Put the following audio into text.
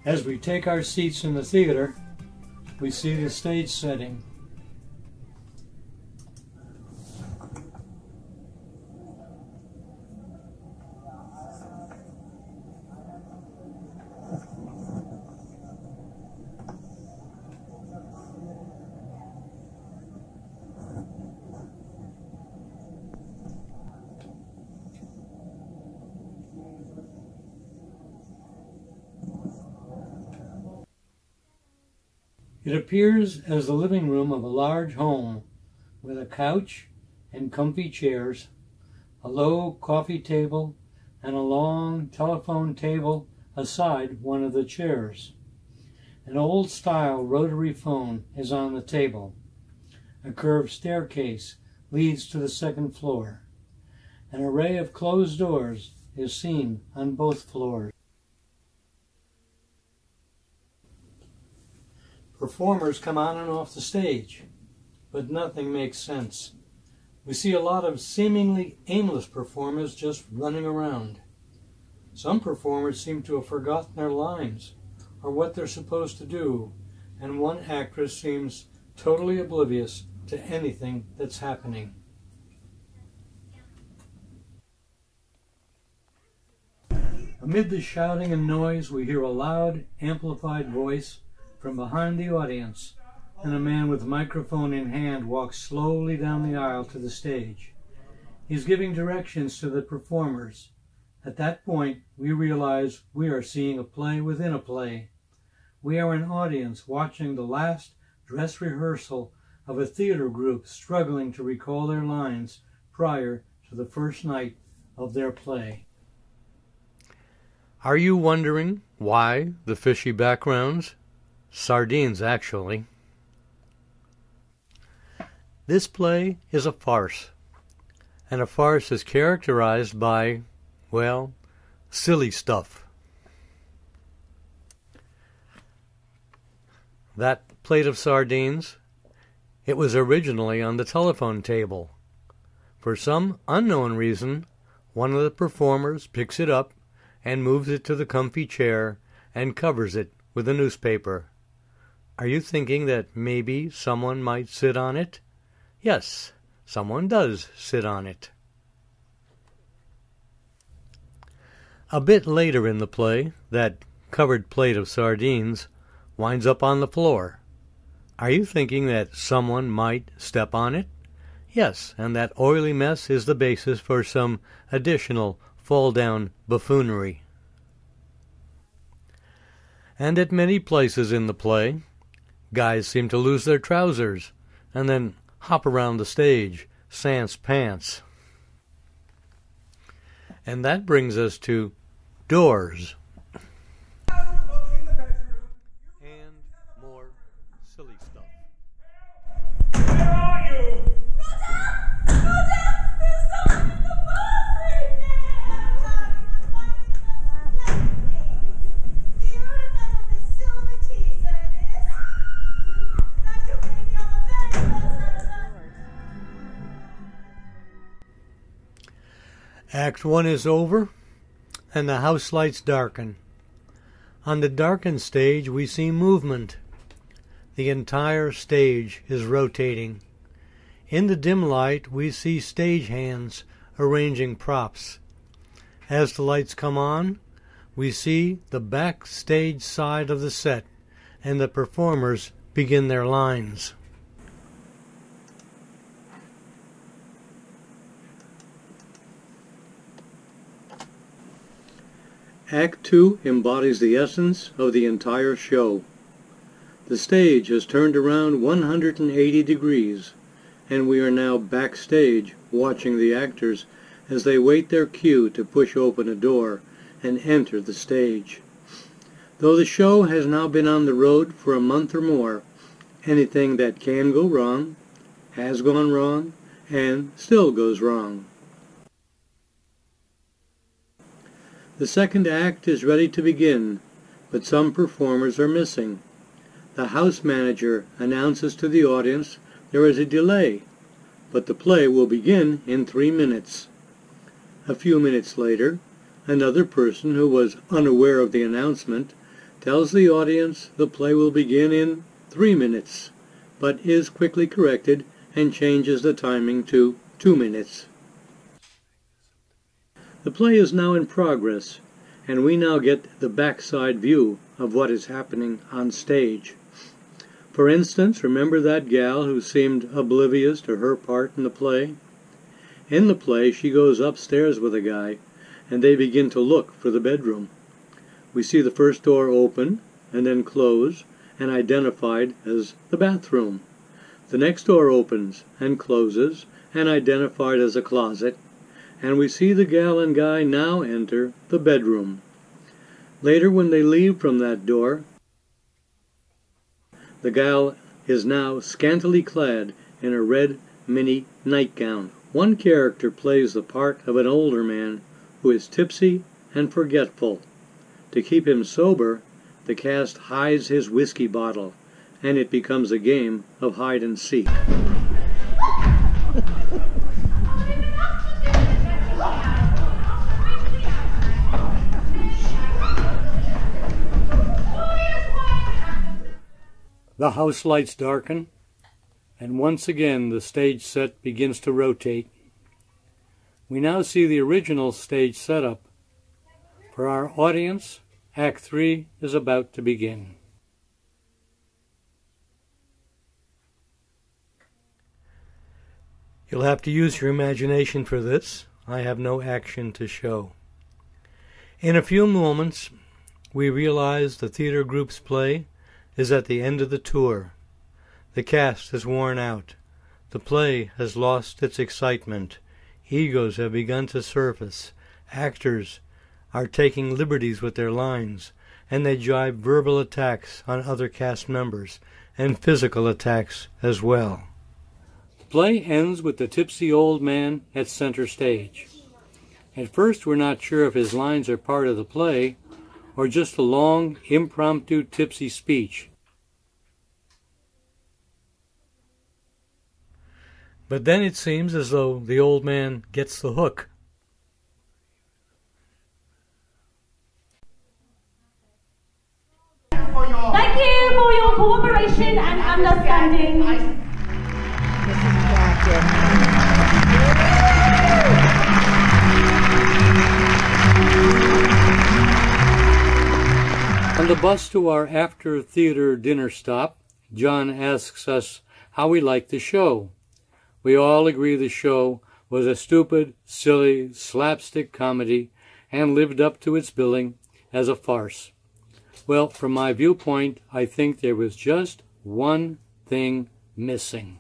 As we take our seats in the theater, we see the stage setting. It appears as the living room of a large home with a couch and comfy chairs, a low coffee table, and a long telephone table aside one of the chairs. An old-style rotary phone is on the table. A curved staircase leads to the second floor. An array of closed doors is seen on both floors. Performers come on and off the stage, but nothing makes sense. We see a lot of seemingly aimless performers just running around. Some performers seem to have forgotten their lines or what they're supposed to do, and one actress seems totally oblivious to anything that's happening. Amid the shouting and noise, we hear a loud, amplified voice from behind the audience, and a man with a microphone in hand walks slowly down the aisle to the stage. He's giving directions to the performers. At that point, we realize we are seeing a play within a play. We are an audience watching the last dress rehearsal of a theater group struggling to recall their lines prior to the first night of their play. Are you wondering why the fishy backgrounds? Sardines, actually. This play is a farce, and a farce is characterized by, well, silly stuff. That plate of sardines, it was originally on the telephone table. For some unknown reason, one of the performers picks it up and moves it to the comfy chair and covers it with a newspaper. Are you thinking that maybe someone might sit on it? Yes, someone does sit on it. A bit later in the play, that covered plate of sardines winds up on the floor. Are you thinking that someone might step on it? Yes, and that oily mess is the basis for some additional fall-down buffoonery. And at many places in the play, guys seem to lose their trousers and then hop around the stage, sans pants. And that brings us to doors. And more silly stuff. Where are you? Rhoda! Rhoda! There's someone in the bathroom now! Do you remember the silver tea service? That took me on the very first episode. Act 1 is over, and the house lights darken. On the darkened stage we see movement. The entire stage is rotating. In the dim light we see stagehands arranging props. As the lights come on, we see the backstage side of the set, and the performers begin their lines. Act 2 embodies the essence of the entire show. The stage has turned around 180 degrees, and we are now backstage watching the actors as they wait their cue to push open a door and enter the stage. Though the show has now been on the road for a month or more, anything that can go wrong, has gone wrong, and still goes wrong. The second act is ready to begin, but some performers are missing. The house manager announces to the audience there is a delay, but the play will begin in 3 minutes. A few minutes later, another person who was unaware of the announcement tells the audience the play will begin in 3 minutes, but is quickly corrected and changes the timing to 2 minutes. The play is now in progress, and we now get the backside view of what is happening on stage. For instance, remember that gal who seemed oblivious to her part in the play? In the play, she goes upstairs with a guy, and they begin to look for the bedroom. We see the first door open, and then close, and identified as the bathroom. The next door opens and closes, and identified as a closet, and we see the gal and guy now enter the bedroom. Later, when they leave from that door, the gal is now scantily clad in a red mini nightgown. One character plays the part of an older man who is tipsy and forgetful. To keep him sober, the cast hides his whiskey bottle, and it becomes a game of hide and seek. The house lights darken, and once again the stage set begins to rotate. We now see the original stage setup. For our audience, Act 3 is about to begin. You'll have to use your imagination for this. I have no action to show. In a few moments, we realize the theater group's play is at the end of the tour. The cast is worn out. The play has lost its excitement. Egos have begun to surface. Actors are taking liberties with their lines, and they jibe verbal attacks on other cast members, and physical attacks as well. The play ends with the tipsy old man at center stage. At first we're not sure if his lines are part of the play, or just a long, impromptu tipsy speech. But then it seems as though the old man gets the hook. Thank you for your cooperation and understanding. This is practice. On the bus to our after-theater dinner stop, John asks us how we liked the show. We all agree the show was a stupid, silly, slapstick comedy and lived up to its billing as a farce. Well, from my viewpoint, I think there was just one thing missing.